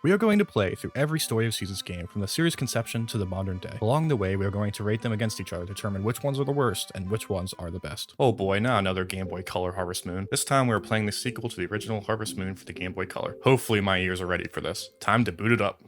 We are going to play through every Story of Seasons game from the series' conception to the modern day. Along the way, we are going to rate them against each other to determine which ones are the worst and which ones are the best. Oh boy, not another Game Boy Color Harvest Moon. This time we are playing the sequel to the original Harvest Moon for the Game Boy Color. Hopefully my ears are ready for this. Time to boot it up.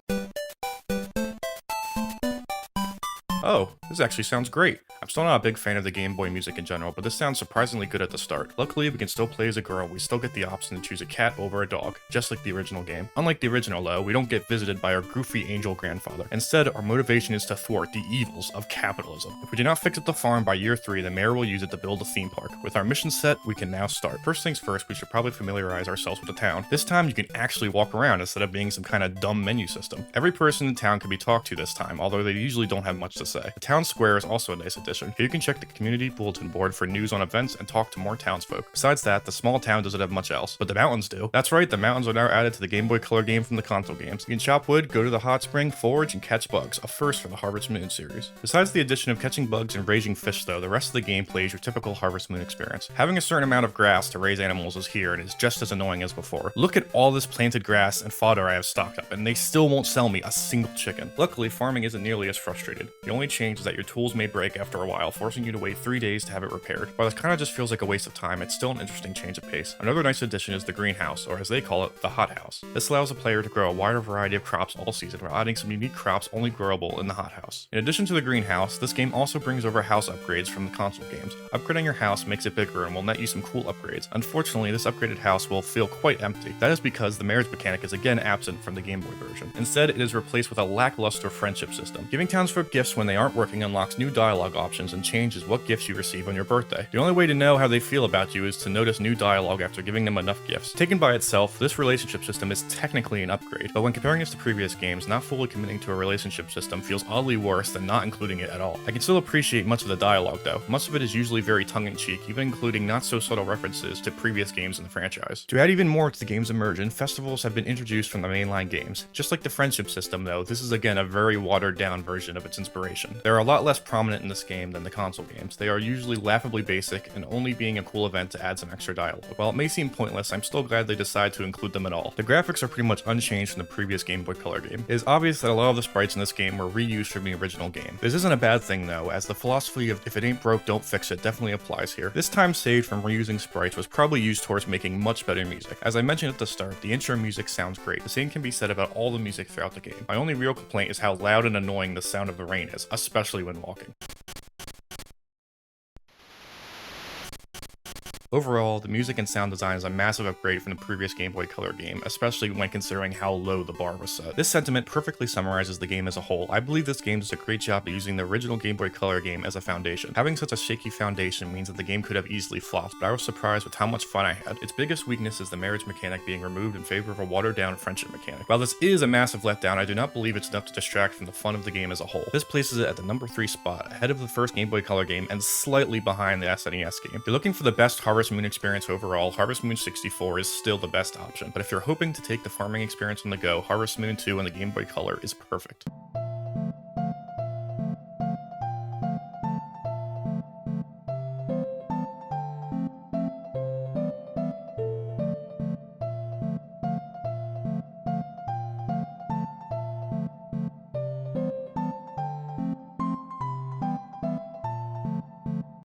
Oh, this actually sounds great. I'm still not a big fan of the Game Boy music in general, but this sounds surprisingly good at the start. Luckily, we can still play as a girl, we still get the option to choose a cat over a dog, just like the original game. Unlike the original though, we don't get visited by our goofy angel grandfather. Instead, our motivation is to thwart the evils of capitalism. If we do not fix up the farm by year 3, the mayor will use it to build a theme park. With our mission set, we can now start. First things first, we should probably familiarize ourselves with the town. This time, you can actually walk around instead of being some kind of dumb menu system. Every person in town can be talked to this time, although they usually don't have much to say. The town square is also a nice addition. Here you can check the community bulletin board for news on events and talk to more townsfolk. Besides that, the small town doesn't have much else, but the mountains do. That's right, the mountains are now added to the Game Boy Color game from the console games. You can chop wood, go to the hot spring, forage, and catch bugs, a first for the Harvest Moon series. Besides the addition of catching bugs and raising fish though, the rest of the game plays your typical Harvest Moon experience. Having a certain amount of grass to raise animals is here and is just as annoying as before. Look at all this planted grass and fodder I have stocked up, and they still won't sell me a single chicken. Luckily, farming isn't nearly as frustrated. The only change is that your tools may break after a while, forcing you to wait 3 days to have it repaired. While this kinda just feels like a waste of time, it's still an interesting change of pace. Another nice addition is the greenhouse, or as they call it, the hothouse. This allows the player to grow a wider variety of crops all season while adding some unique crops only growable in the hothouse. In addition to the greenhouse, this game also brings over house upgrades from the console games. Upgrading your house makes it bigger and will net you some cool upgrades. Unfortunately, this upgraded house will feel quite empty. That is because the marriage mechanic is again absent from the Game Boy version. Instead, it is replaced with a lackluster friendship system. Giving townsfolk gifts when they aren't working unlocks new dialogue options and changes what gifts you receive on your birthday. The only way to know how they feel about you is to notice new dialogue after giving them enough gifts. Taken by itself, this relationship system is technically an upgrade, but when comparing this to previous games, not fully committing to a relationship system feels oddly worse than not including it at all. I can still appreciate much of the dialogue though. Much of it is usually very tongue-in-cheek, even including not so subtle references to previous games in the franchise. To add even more to the game's immersion, festivals have been introduced from the mainline games. Just like the friendship system though, this is again a very watered down version of its inspiration. They are a lot less prominent in this game than the console games. They are usually laughably basic and only being a cool event to add some extra dialogue. While it may seem pointless, I'm still glad they decided to include them at all. The graphics are pretty much unchanged from the previous Game Boy Color game. It is obvious that a lot of the sprites in this game were reused from the original game. This isn't a bad thing though, as the philosophy of if it ain't broke, don't fix it definitely applies here. This time saved from reusing sprites was probably used towards making much better music. As I mentioned at the start, the intro music sounds great. The same can be said about all the music throughout the game. My only real complaint is how loud and annoying the sound of the rain is, especially when walking. Overall, the music and sound design is a massive upgrade from the previous Game Boy Color game, especially when considering how low the bar was set. This sentiment perfectly summarizes the game as a whole. I believe this game does a great job of using the original Game Boy Color game as a foundation. Having such a shaky foundation means that the game could have easily flopped, but I was surprised with how much fun I had. Its biggest weakness is the marriage mechanic being removed in favor of a watered-down friendship mechanic. While this is a massive letdown, I do not believe it's enough to distract from the fun of the game as a whole. This places it at the number 3 spot, ahead of the first Game Boy Color game and slightly behind the SNES game. If you're looking for the best Harvest Moon experience overall, Harvest Moon 64 is still the best option, but if you're hoping to take the farming experience on the go, Harvest Moon 2 on the Game Boy Color is perfect.